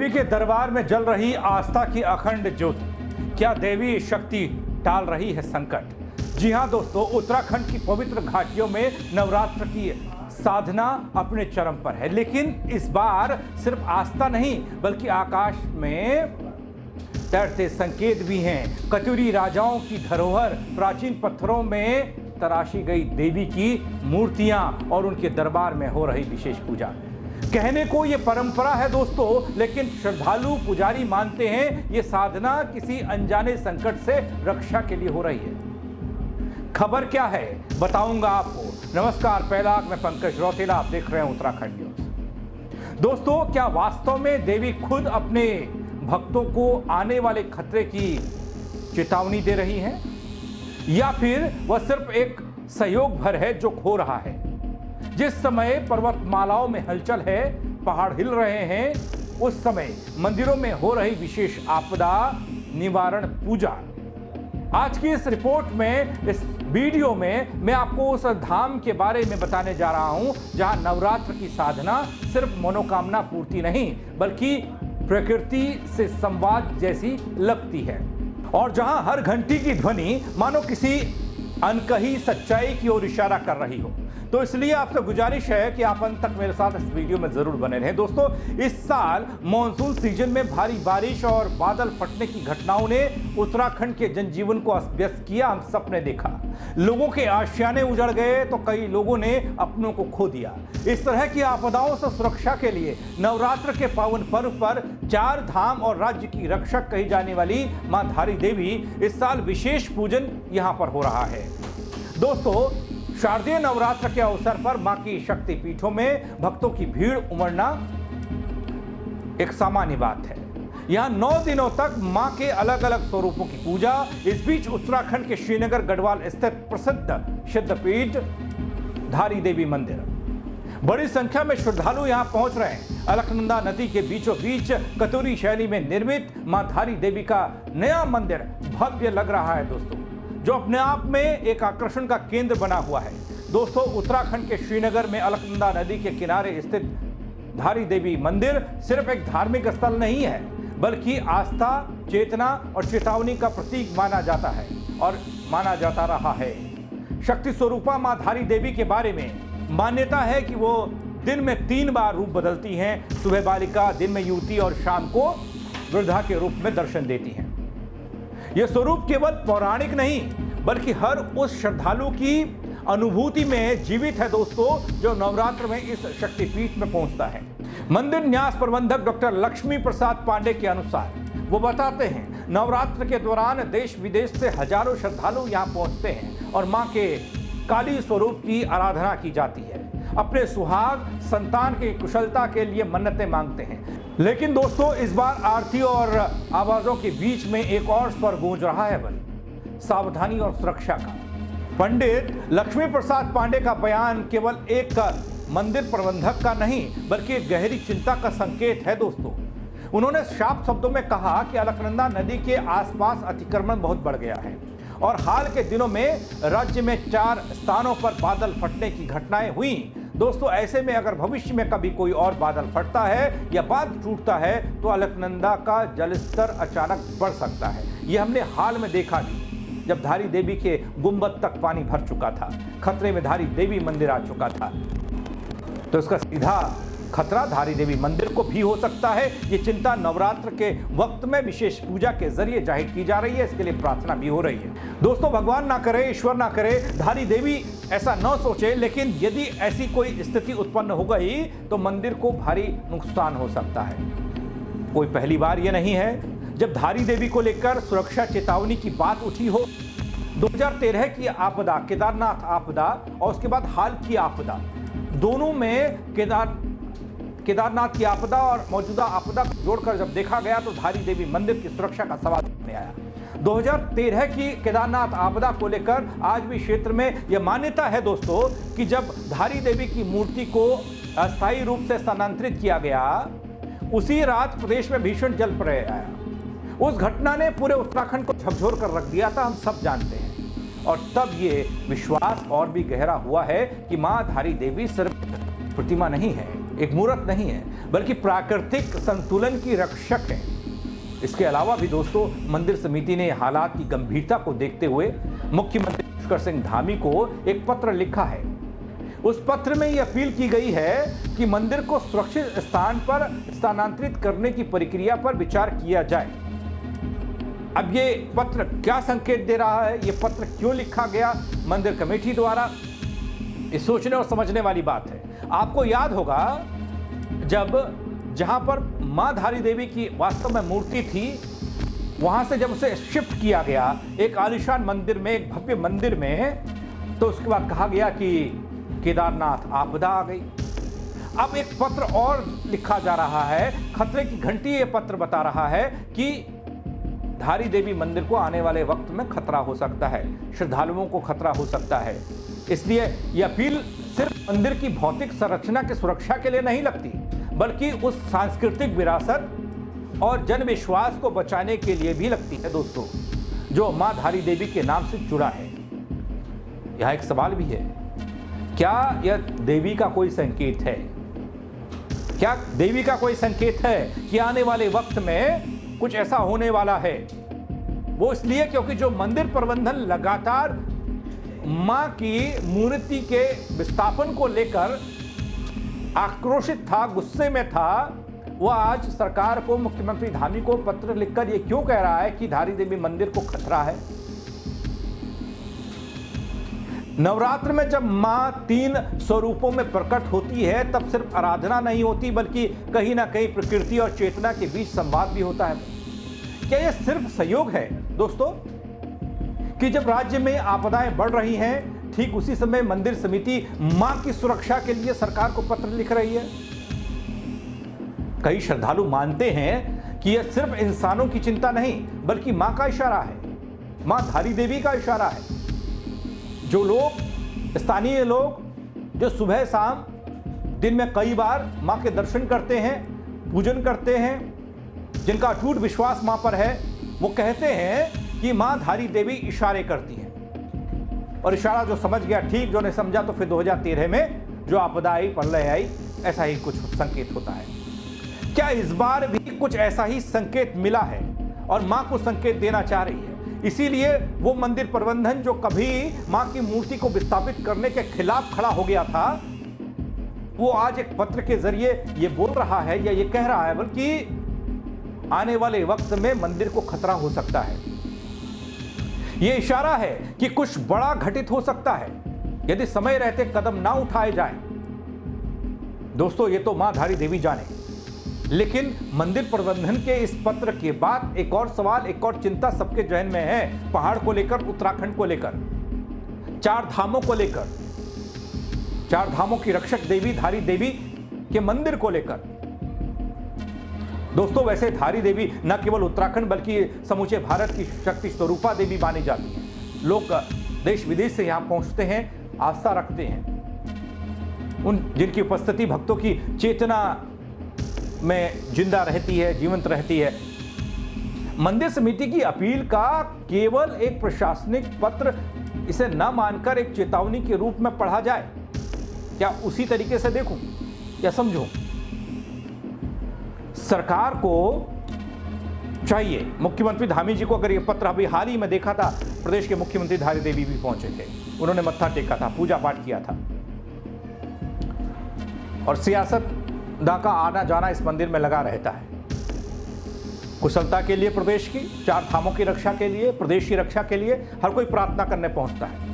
देवी के दरबार में जल रही आस्था की अखंड ज्योति, क्या देवी शक्ति टाल रही है संकट? जी हां दोस्तों, उत्तराखंड की पवित्र घाटियों में नवरात्र की साधना अपने चरम पर है, लेकिन इस बार सिर्फ आस्था नहीं बल्कि आकाश में तैरते संकेत भी हैं। कत्यूरी राजाओं की धरोहर, प्राचीन पत्थरों में तराशी गई देवी की मूर्तियां और उनके दरबार में हो रही विशेष पूजा। कहने को ये परंपरा है दोस्तों, लेकिन श्रद्धालु पुजारी मानते हैं ये साधना किसी अनजाने संकट से रक्षा के लिए हो रही है। खबर क्या है बताऊंगा आपको। नमस्कार, पहला मैं पंकज रौतेला, आप देख रहे हैं उत्तराखंड न्यूज। दोस्तों, क्या वास्तव में देवी खुद अपने भक्तों को आने वाले खतरे की चेतावनी दे रही हैं, या फिर वह सिर्फ एक सहयोग भर है जो हो रहा है? जिस समय पर्वतमालाओं में हलचल है, पहाड़ हिल रहे हैं, उस समय मंदिरों में हो रही विशेष आपदा निवारण पूजा। आज की इस रिपोर्ट में, इस वीडियो में मैं आपको उस धाम के बारे में बताने जा रहा हूं जहां नवरात्र की साधना सिर्फ मनोकामना पूर्ति नहीं बल्कि प्रकृति से संवाद जैसी लगती है, और जहां हर घंटी की ध्वनि मानो किसी अनकही सच्चाई की ओर इशारा कर रही हो। तो इसलिए आपसे गुजारिश है कि आप अंत तक मेरे साथ इस वीडियो में जरूर बने रहें। दोस्तों, इस साल मॉनसून सीजन में भारी बारिश और बादल फटने की घटनाओं ने उत्तराखंड के जनजीवन को अस्त व्यस्त किया। हम सबने देखा, लोगों के आशियाने उजड़ गए तो कई लोगों ने अपनों को खो दिया। इस तरह की आपदाओं से सुरक्षा के लिए नवरात्र के पावन पर्व पर 4 धाम और राज्य की रक्षक कही जाने वाली मां धारी देवी इस साल विशेष पूजन यहां पर हो रहा है। दोस्तों, शारदीय नवरात्र के अवसर पर मां की शक्ति पीठों में भक्तों की भीड़ उमड़ना एक सामान्य बात है। यहां 9 दिनों तक मां के अलग अलग स्वरूपों की पूजा। इस बीच उत्तराखंड के श्रीनगर गढ़वाल स्थित प्रसिद्ध सिद्धपीठ धारी देवी मंदिर, बड़ी संख्या में श्रद्धालु यहां पहुंच रहे हैं। अलकनंदा नदी के बीचों बीच कत्यूरी शैली में निर्मित मां धारी देवी का नया मंदिर भव्य लग रहा है दोस्तों, जो अपने आप में एक आकर्षण का केंद्र बना हुआ है। दोस्तों, उत्तराखंड के श्रीनगर में अलकनंदा नदी के किनारे स्थित धारी देवी मंदिर सिर्फ एक धार्मिक स्थल नहीं है बल्कि आस्था, चेतना और चेतावनी का प्रतीक माना जाता है और माना जाता रहा है। शक्ति स्वरूपा मां धारी देवी के बारे में मान्यता है कि वो दिन में 3 बार रूप बदलती हैं। सुबह बालिका, दिन में युवती और शाम को वृद्धा के रूप में दर्शन देती हैं। यह स्वरूप केवल पौराणिक नहीं बल्कि हर उस श्रद्धालु की अनुभूति में जीवित है दोस्तों, जो नवरात्र में इस शक्तिपीठ में पहुंचता है। मंदिर न्यास प्रबंधक डॉक्टर लक्ष्मी प्रसाद पांडे के अनुसार वो बताते हैं, नवरात्र के दौरान देश विदेश से हजारों श्रद्धालु यहां पहुंचते हैं और मां के काली स्वरूप की आराधना की जाती है। अपने सुहाग, संतान की कुशलता के लिए मन्नतें मांगते हैं। लेकिन दोस्तों, इस बार आरती और आवाजों के बीच में एक और स्वर गूंज रहा है, सावधानी और सुरक्षा का। पंडित लक्ष्मी प्रसाद पांडे का बयान केवल एक मंदिर प्रबंधक का नहीं बल्कि एक गहरी चिंता का संकेत है दोस्तों। उन्होंने साफ शब्दों में कहा कि अलकनंदा नदी के आसपास अतिक्रमण बहुत बढ़ गया है और हाल के दिनों में राज्य में 4 स्थानों पर बादल फटने की घटनाएं हुई। दोस्तों, ऐसे में अगर भविष्य में कभी कोई और बादल फटता है या बांध टूटता है तो अलकनंदा का जलस्तर अचानक बढ़ सकता है। यह हमने हाल में देखा भी, जब धारी देवी के गुंबद तक पानी भर चुका था, खतरे में धारी देवी मंदिर आ चुका था। तो इसका सीधा खतरा धारी देवी मंदिर को भी हो सकता है। ये चिंता नवरात्र के वक्त में विशेष पूजा के जरिए जाहिर की जा रही है। इसके लिए प्रार्थना भी हो रही है। दोस्तों, भगवान ना करे, ईश्वर ना करे, धारी देवी ऐसा न सोचे, लेकिन यदि ऐसी कोई स्थिति उत्पन्न हो गई तो मंदिर को भारी नुकसान हो सकता है। कोई पहली बार ये नहीं है जब धारी देवी को लेकर सुरक्षा चेतावनी की बात उठी हो। 2013 की आपदा, केदारनाथ आपदा, और उसके बाद हाल की आपदा, दोनों में केदारनाथ की आपदा और मौजूदा आपदा को जोड़कर जब देखा गया तो धारी देवी मंदिर की सुरक्षा का सवाल सामने आया। 2013 की केदारनाथ आपदा को लेकर आज भी क्षेत्र में यह मान्यता है दोस्तों कि जब धारी देवी की मूर्ति को अस्थायी रूप से स्थानांतरित किया गया, उसी रात प्रदेश में भीषण जल प्रलय आया। उस घटना ने पूरे उत्तराखंड को झकझोर कर रख दिया था, हम सब जानते हैं। और तब ये विश्वास और भी गहरा हुआ है कि मां धारी देवी सिर्फ प्रतिमा नहीं है, एक मूर्त नहीं है, बल्कि प्राकृतिक संतुलन की रक्षक है। इसके अलावा भी दोस्तों, मंदिर समिति ने हालात की गंभीरता को देखते हुए मुख्यमंत्री पुष्कर सिंह धामी को एक पत्र लिखा है। उस पत्र में यह अपील की गई है कि मंदिर को सुरक्षित स्थान पर स्थानांतरित करने की प्रक्रिया पर विचार किया जाए। अब ये पत्र क्या संकेत दे रहा है, ये पत्र क्यों लिखा गया मंदिर कमेटी द्वारा, ये सोचने और समझने वाली बात है। आपको याद होगा जब जहां पर मां धारी देवी की वास्तव में मूर्ति थी, वहां से जब उसे शिफ्ट किया गया एक आलीशान मंदिर में, एक भव्य मंदिर में, तो उसके बाद कहा गया कि केदारनाथ आपदा आ गई। अब एक पत्र और लिखा जा रहा है, खतरे की घंटी ये पत्र बता रहा है कि धारी देवी मंदिर को आने वाले वक्त में खतरा हो सकता है, श्रद्धालुओं को खतरा हो सकता है। इसलिए यह अपील सिर्फ मंदिर की भौतिक संरचना की सुरक्षा के लिए नहीं लगती, बल्कि उस सांस्कृतिक विरासत और जन विश्वास को बचाने के लिए भी लगती है दोस्तों, जो मां धारी देवी के नाम से जुड़ा है। यह एक सवाल भी है, क्या यह देवी का कोई संकेत है? क्या देवी का कोई संकेत है कि आने वाले वक्त में कुछ ऐसा होने वाला है? वो इसलिए क्योंकि जो मंदिर प्रबंधन लगातार मां की मूर्ति के विस्थापन को लेकर आक्रोशित था, गुस्से में था, वह आज सरकार को, मुख्यमंत्री धामी को पत्र लिखकर यह क्यों कह रहा है कि धारी देवी मंदिर को खतरा है? नवरात्र में जब मां 3 स्वरूपों में प्रकट होती है, तब सिर्फ आराधना नहीं होती, बल्कि कहीं ना कहीं प्रकृति और चेतना के बीच संवाद भी होता है। क्या यह सिर्फ सहयोग है दोस्तों कि जब राज्य में आपदाएं बढ़ रही हैं, ठीक उसी समय मंदिर समिति मां की सुरक्षा के लिए सरकार को पत्र लिख रही है? कई श्रद्धालु मानते हैं कि यह सिर्फ इंसानों की चिंता नहीं, बल्कि मां का इशारा है, मां धारी देवी का इशारा है। जो लोग, स्थानीय लोग, जो सुबह शाम दिन में कई बार मां के दर्शन करते हैं, पूजन करते हैं, जिनका अटूट विश्वास मां पर है, वो कहते हैं कि मां धारी देवी इशारे करती हैं। और इशारा जो समझ गया ठीक, जो नहीं समझा तो फिर 2013 में जो आपदा आई, प्रलय आई, ऐसा ही कुछ संकेत होता है। क्या इस बार भी कुछ ऐसा ही संकेत मिला है और मां को संकेत देना चाह रही है? इसीलिए वो मंदिर प्रबंधन जो कभी मां की मूर्ति को विस्थापित करने के खिलाफ खड़ा हो गया था, वो आज एक पत्र के जरिए ये बोल रहा है या ये कह रहा है, बल्कि आने वाले वक्त में मंदिर को खतरा हो सकता है। ये इशारा है कि कुछ बड़ा घटित हो सकता है यदि समय रहते कदम ना उठाए जाएं। दोस्तों, ये तो मां धारी देवी जाने, लेकिन मंदिर प्रबंधन के इस पत्र के बाद एक और सवाल, एक और चिंता सबके जहन में है, पहाड़ को लेकर, उत्तराखंड को लेकर, 4 धामों को लेकर, 4 धामों की रक्षक देवी धारी देवी के मंदिर को लेकर। दोस्तों, वैसे धारी देवी न केवल उत्तराखंड बल्कि समूचे भारत की शक्ति स्वरूपा देवी मानी जाती है। लोग देश विदेश से यहां पहुंचते हैं, आस्था रखते हैं, उन जिनकी उपस्थिति भक्तों की चेतना में जिंदा रहती है, जीवंत रहती है। मंदिर समिति की अपील का केवल एक प्रशासनिक पत्र, इसे न मानकर एक चेतावनी के रूप में पढ़ा जाए, क्या उसी तरीके से देखूं या समझूं? सरकार को चाहिए, मुख्यमंत्री धामी जी को, अगर ये पत्र अभी हाल ही में देखा था, प्रदेश के मुख्यमंत्री धारी देवी भी पहुंचे थे, उन्होंने मत्था टेका था, पूजा पाठ किया था, और सियासतदां का आना जाना इस मंदिर में लगा रहता है। कुशलता के लिए प्रदेश की, 4 धामों की रक्षा के लिए, प्रदेश की रक्षा के लिए हर कोई प्रार्थना करने पहुंचता है।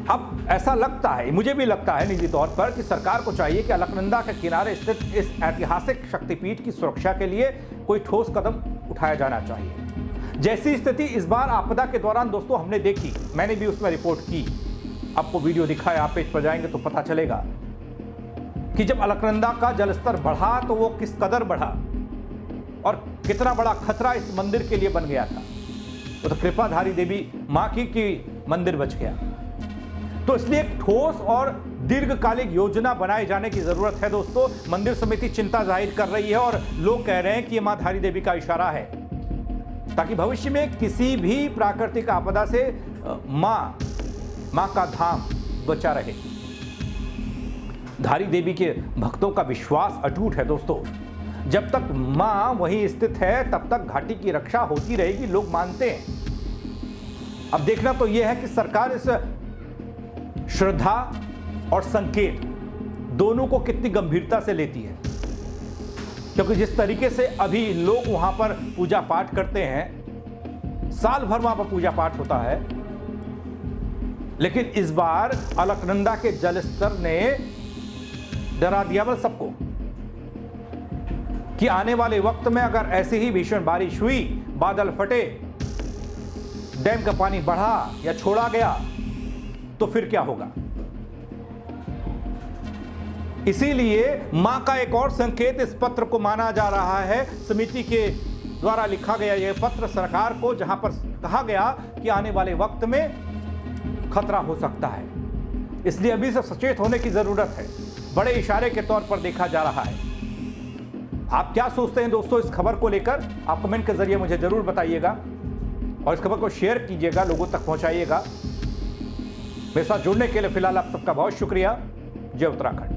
अब ऐसा लगता है, मुझे भी लगता है निजी तौर पर, कि सरकार को चाहिए कि अलकनंदा के किनारे स्थित इस ऐतिहासिक शक्तिपीठ की सुरक्षा के लिए कोई ठोस कदम उठाया जाना चाहिए। जैसी स्थिति इस बार आपदा के दौरान दोस्तों हमने देखी, मैंने भी उसमें रिपोर्ट की, आपको वीडियो दिखाया, आप पेज पर जाएंगे तो पता चलेगा कि जब अलकनंदा का जलस्तर बढ़ा तो वो किस कदर बढ़ा और कितना बड़ा खतरा इस मंदिर के लिए बन गया था। तो कृपाधारी देवी मां की मंदिर बच गया। तो इसलिए एक ठोस और दीर्घकालिक योजना बनाए जाने की जरूरत है दोस्तों। मंदिर समिति चिंता जाहिर कर रही है और लोग कह रहे हैं कि ये मां धारी देवी का इशारा है, ताकि भविष्य में किसी भी प्राकृतिक आपदा से मां का धाम बचा रहे। धारी देवी के भक्तों का विश्वास अटूट है दोस्तों। जब तक मां वहीं स्थित है तब तक घाटी की रक्षा होती रहेगी, लोग मानते हैं। अब देखना तो यह है कि सरकार इस श्रद्धा और संकेत दोनों को कितनी गंभीरता से लेती है, क्योंकि जिस तरीके से अभी लोग वहां पर पूजा पाठ करते हैं, साल भर वहां पर पूजा पाठ होता है, लेकिन इस बार अलकनंदा के जलस्तर ने डरा दिया बल सबको कि आने वाले वक्त में अगर ऐसी ही भीषण बारिश हुई, बादल फटे, डैम का पानी बढ़ा या छोड़ा गया तो फिर क्या होगा। इसीलिए मां का एक और संकेत इस पत्र को माना जा रहा है। समिति के द्वारा लिखा गया यह पत्र सरकार को, जहां पर कहा गया कि आने वाले वक्त में खतरा हो सकता है, इसलिए अभी से सचेत होने की जरूरत है। बड़े इशारे के तौर पर देखा जा रहा है। आप क्या सोचते हैं दोस्तों इस खबर को लेकर? आप कमेंट के जरिए मुझे जरूर बताइएगा और इस खबर को शेयर कीजिएगा, लोगों तक पहुंचाइएगा। मेरे साथ जुड़ने के लिए फिलहाल आप सबका बहुत शुक्रिया। जय उत्तराखंड।